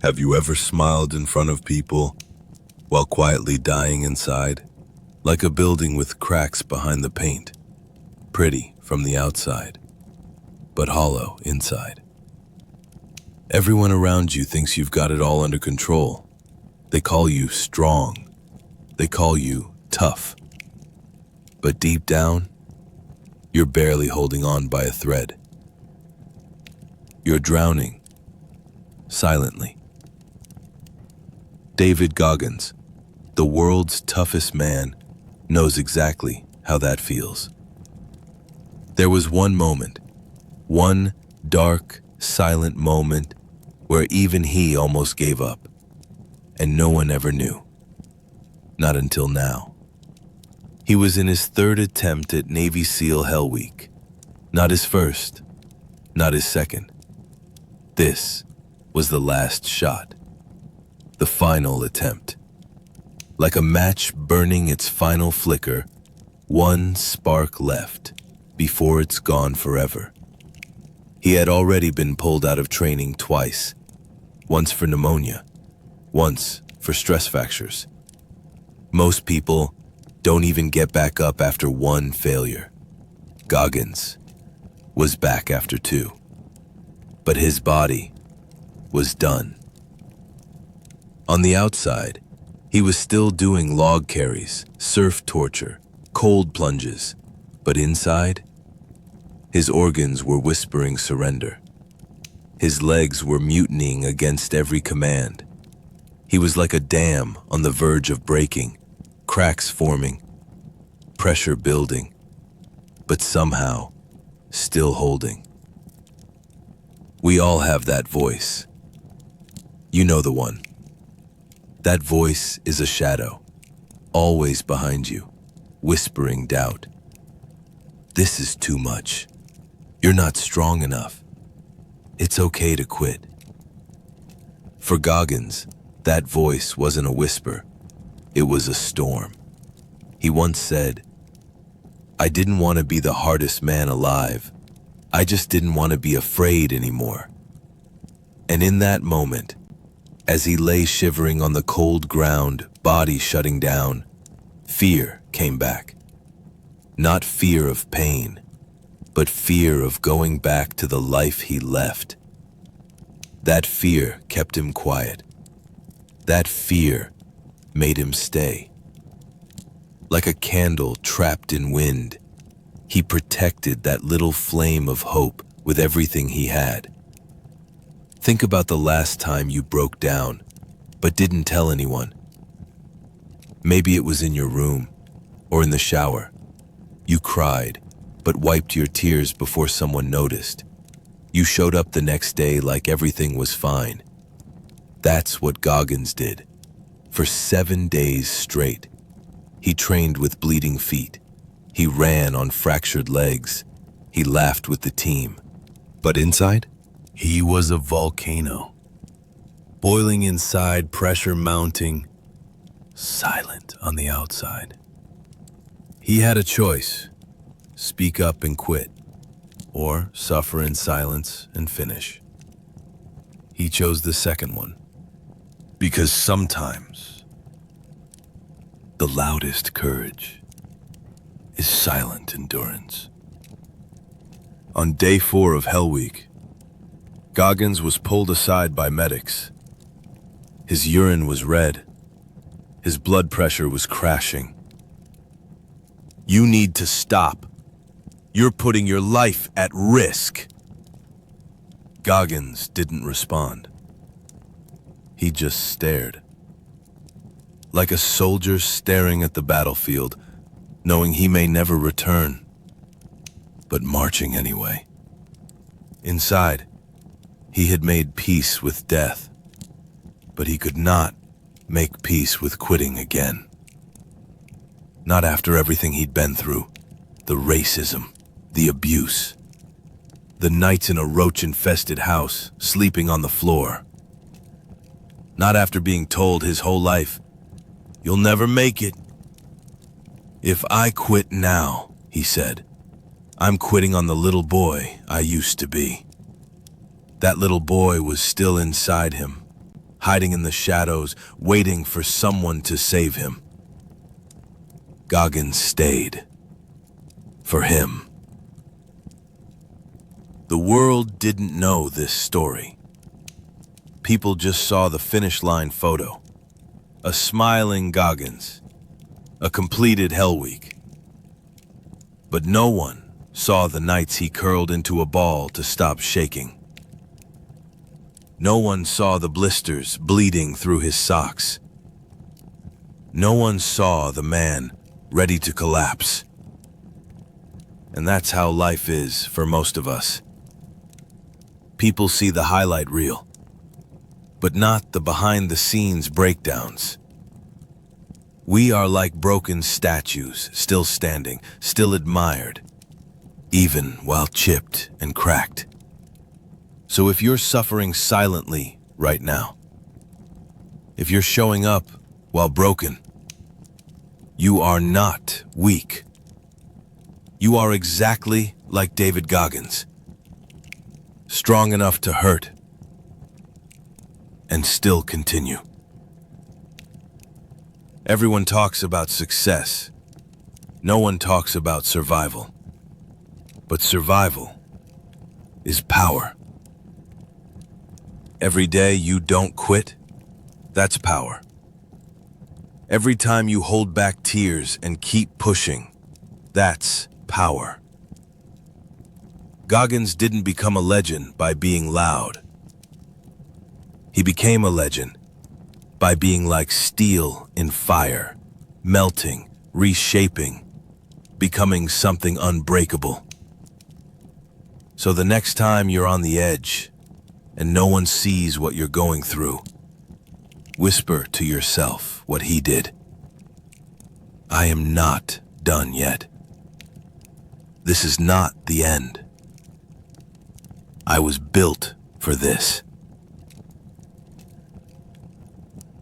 Have you ever smiled in front of people while quietly dying inside? Like a building with cracks behind the paint, pretty from the outside, but hollow inside. Everyone around you thinks you've got it all under control. They call you strong. They call you tough. But deep down, you're barely holding on by a thread. You're drowning, silently. David Goggins, the world's toughest man, knows exactly how that feels. There was one moment, one dark, silent moment where even he almost gave up, and no one ever knew. Not until now. He was in his third attempt at Navy SEAL Hell Week. Not his first, not his second. This was the last shot. The final attempt. Like a match burning its final flicker, one spark left before it's gone forever. He had already been pulled out of training twice, once for pneumonia, once for stress fractures. Most people don't even get back up after one failure. Goggins was back after two, but his body was done. On the outside, he was still doing log carries, surf torture, cold plunges, but inside, his organs were whispering surrender. His legs were mutinying against every command. He was like a dam on the verge of breaking, cracks forming, pressure building, but somehow still holding. We all have that voice. You know the one. That voice is a shadow, always behind you, whispering doubt. This is too much. You're not strong enough. It's okay to quit. For Goggins, that voice wasn't a whisper. It was a storm. He once said, "I didn't want to be the hardest man alive. I just didn't want to be afraid anymore." And in that moment, as he lay shivering on the cold ground, body shutting down, fear came back. Not fear of pain, but fear of going back to the life he left. That fear kept him quiet. That fear made him stay. Like a candle trapped in wind, he protected that little flame of hope with everything he had. Think about the last time you broke down, but didn't tell anyone. Maybe it was in your room or in the shower. You cried, but wiped your tears before someone noticed. You showed up the next day like everything was fine. That's what Goggins did. For 7 days straight, he trained with bleeding feet. He ran on fractured legs. He laughed with the team. But inside, he was a volcano. Boiling inside, pressure mounting, silent on the outside. He had a choice: speak up and quit, or suffer in silence and finish. He chose the second one, because sometimes the loudest courage is silent endurance. On day 4 of Hell Week, Goggins was pulled aside by medics. His urine was red. His blood pressure was crashing. "You need to stop. You're putting your life at risk." Goggins didn't respond. He just stared. Like a soldier staring at the battlefield, knowing he may never return, but marching anyway. Inside, he had made peace with death, but he could not make peace with quitting again. Not after everything he'd been through, the racism, the abuse, the nights in a roach-infested house, sleeping on the floor. Not after being told his whole life, "You'll never make it." "If I quit now," he said, "I'm quitting on the little boy I used to be." That little boy was still inside him, hiding in the shadows, waiting for someone to save him. Goggins stayed. For him. The world didn't know this story. People just saw the finish line photo. A smiling Goggins. A completed Hell Week. But no one saw the nights he curled into a ball to stop shaking. No one saw the blisters bleeding through his socks. No one saw the man ready to collapse. And that's how life is for most of us. People see the highlight reel, but not the behind-the-scenes breakdowns. We are like broken statues, still standing, still admired, even while chipped and cracked. So if you're suffering silently right now, if you're showing up while broken, you are not weak. You are exactly like David Goggins, strong enough to hurt and still continue. Everyone talks about success. No one talks about survival. But survival is power. Every day you don't quit, that's power. Every time you hold back tears and keep pushing, that's power. Goggins didn't become a legend by being loud. He became a legend by being like steel in fire, melting, reshaping, becoming something unbreakable. So the next time you're on the edge and no one sees what you're going through, whisper to yourself what he did. I am not done yet. This is not the end. I was built for this.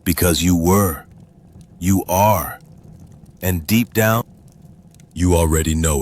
Because you were, you are, and deep down, you already know it.